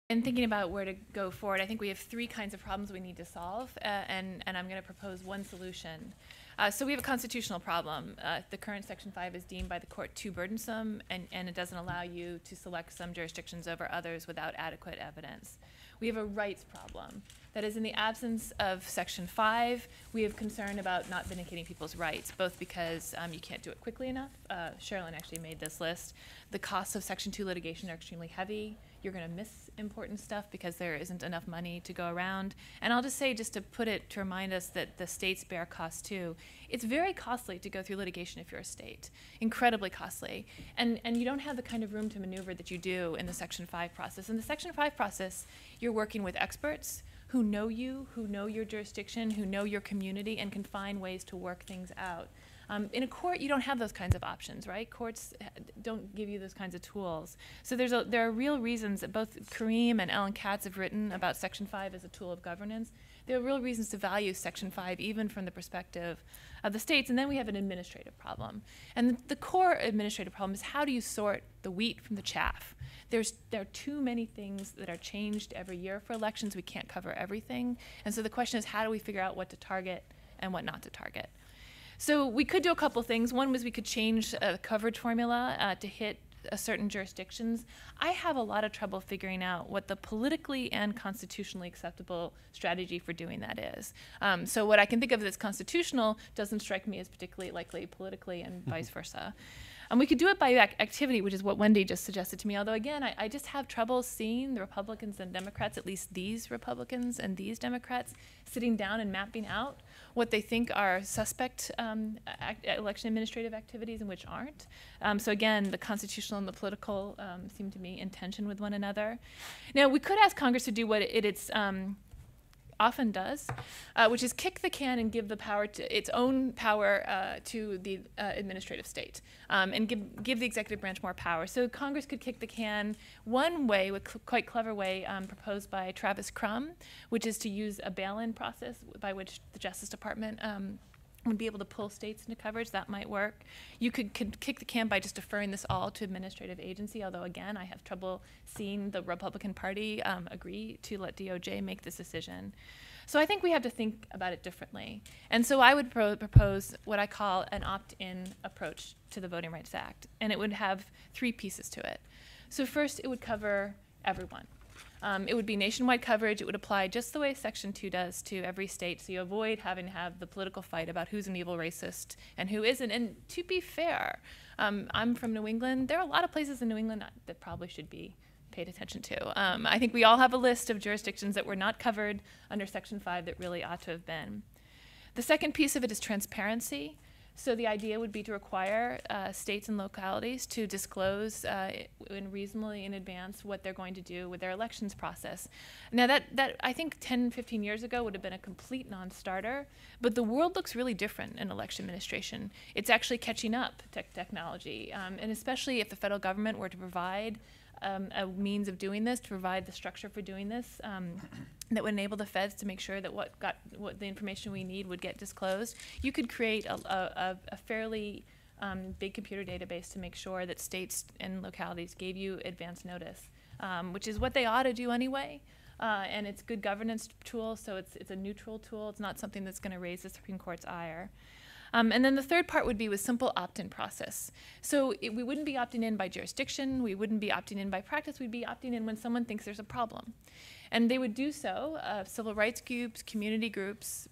In thinking about where to go forward, I think we have three kinds of problems we need to solve, and I'm going to propose one solution. So we have a constitutional problem. The current Section 5 is deemed by the court too burdensome, and it doesn't allow you to select some jurisdictions over others without adequate evidence. We have a rights problem. That is, in the absence of Section 5, we have concern about not vindicating people's rights, both because you can't do it quickly enough. Sherilyn actually made this list. The costs of Section 2 litigation are extremely heavy. You're going to miss important stuff because there isn't enough money to go around. And I'll just say, just to put it, to remind us that the states bear costs too. It's very costly to go through litigation if you're a state, incredibly costly. And you don't have the kind of room to maneuver that you do in the Section 5 process. In the Section 5 process, you're working with experts who know you, who know your jurisdiction, who know your community, and can find ways to work things out. In a court, you don't have those kinds of options, right? Courts don't give you those kinds of tools. So there are real reasons that both Kareem and Ellen Katz have written about Section 5 as a tool of governance. There are real reasons to value Section 5, even from the perspective of the states. And then we have an administrative problem. And the core administrative problem is, how do you sort the wheat from the chaff? There are too many things that are changed every year for elections. We can't cover everything. And so the question is, how do we figure out what to target and what not to target? So we could do a couple things. One was we could change the coverage formula to hit certain jurisdictions. I have a lot of trouble figuring out what the politically and constitutionally acceptable strategy for doing that is. So what I can think of as constitutional doesn't strike me as particularly likely politically, and vice versa. We could do it by activity, which is what Wendy just suggested to me, although again, I just have trouble seeing the Republicans and Democrats, at least these Republicans and these Democrats, sitting down and mapping out what they think are suspect election administrative activities and which aren't. So again, the constitutional and the political seem to be in tension with one another. Now, we could ask Congress to do what it's often does, which is kick the can and give the power to its own power to the administrative state, and give the executive branch more power. So Congress could kick the can one way, with quite clever way proposed by Travis Crum, which is to use a bail-in process by which the Justice Department would be able to pull states into coverage. That might work. You could kick the can by just deferring this all to administrative agency, although again, I have trouble seeing the Republican Party agree to let DOJ make this decision. So I think we have to think about it differently. And so I would propose what I call an opt-in approach to the Voting Rights Act, and it would have three pieces to it. So first, it would cover everyone. It would be nationwide coverage. It would apply just the way Section 2 does to every state, so you avoid having to have the political fight about who's an evil racist and who isn't. And to be fair, I'm from New England. There are a lot of places in New England that probably should be paid attention to. I think we all have a list of jurisdictions that were not covered under Section 5 that really ought to have been. The second piece of it is transparency. So the idea would be to require states and localities to disclose reasonably in advance what they're going to do with their elections process. Now that I think 10, 15 years ago would have been a complete non-starter, but the world looks really different in election administration. It's actually catching up to technology, and especially if the federal government were to provide a means of doing this, to provide the structure for doing this, that would enable the feds to make sure that what the information we need would get disclosed. You could create a fairly big computer database to make sure that states and localities gave you advance notice, which is what they ought to do anyway. And it's a good governance tool, so it's a neutral tool. It's not something that's going to raise the Supreme Court's ire. And then the third part would be with simple opt-in process. So we wouldn't be opting in by jurisdiction. We wouldn't be opting in by practice. We'd be opting in when someone thinks there's a problem. And they would do so. Civil rights groups, community groups,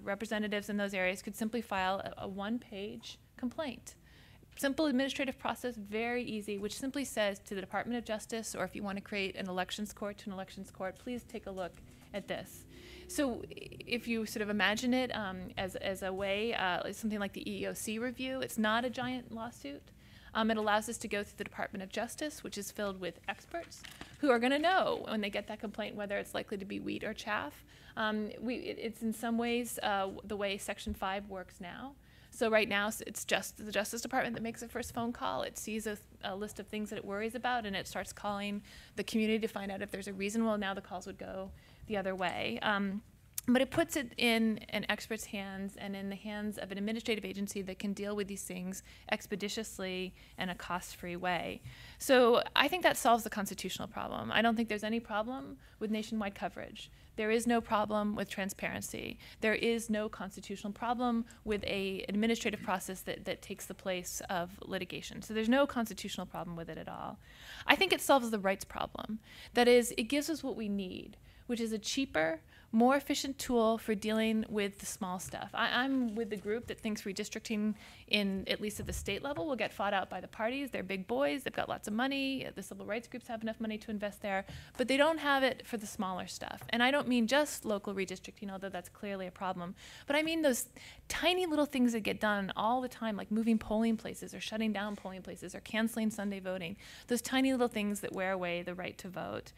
representatives in those areas could simply file a one-page complaint. Simple administrative process, very easy, which simply says to the Department of Justice, or if you want to create an elections court to an elections court, please take a look at this. So if you sort of imagine it as a way, something like the EEOC review, it's not a giant lawsuit. It allows us to go through the Department of Justice, which is filled with experts who are going to know when they get that complaint whether it's likely to be wheat or chaff. It's in some ways the way Section 5 works now. So right now, it's just the Justice Department that makes a first phone call. It sees a list of things that it worries about, and it starts calling the community to find out if there's a reason. Well, now the calls would go the other way. But it puts it in an expert's hands and in the hands of an administrative agency that can deal with these things expeditiously in a cost-free way. So I think that solves the constitutional problem. I don't think there's any problem with nationwide coverage. There is no problem with transparency. There is no constitutional problem with an administrative process that takes the place of litigation. So there's no constitutional problem with it at all. I think it solves the rights problem. That is, it gives us what we need, which is a cheaper, more efficient tool for dealing with the small stuff. I'm with the group that thinks redistricting, at least at the state level, will get fought out by the parties. They're big boys. They've got lots of money. The civil rights groups have enough money to invest there. But they don't have it for the smaller stuff. And I don't mean just local redistricting, although that's clearly a problem. But I mean those tiny little things that get done all the time, like moving polling places or shutting down polling places or canceling Sunday voting. Those tiny little things that wear away the right to vote.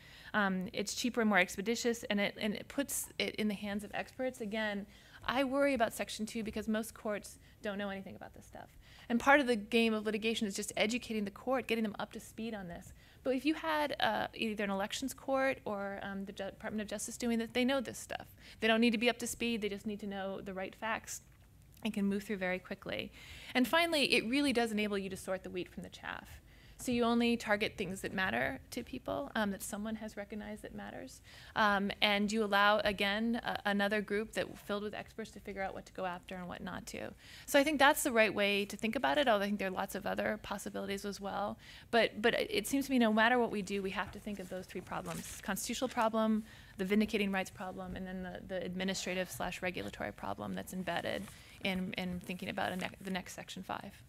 It's cheaper and more expeditious, and it puts it in the hands of experts. Again, I worry about Section 2 because most courts don't know anything about this stuff. And part of the game of litigation is just educating the court, getting them up to speed on this. But if you had either an elections court or the Department of Justice doing this, they know this stuff. They don't need to be up to speed. They just need to know the right facts and can move through very quickly. And finally, it really does enable you to sort the wheat from the chaff. So you only target things that matter to people, that someone has recognized that matters. And you allow, again, another group filled with experts to figure out what to go after and what not to. So I think that's the right way to think about it, although I think there are lots of other possibilities as well. But it seems to me no matter what we do, we have to think of those three problems: constitutional problem, the vindicating rights problem, and then the administrative/regulatory problem that's embedded in thinking about the next Section 5.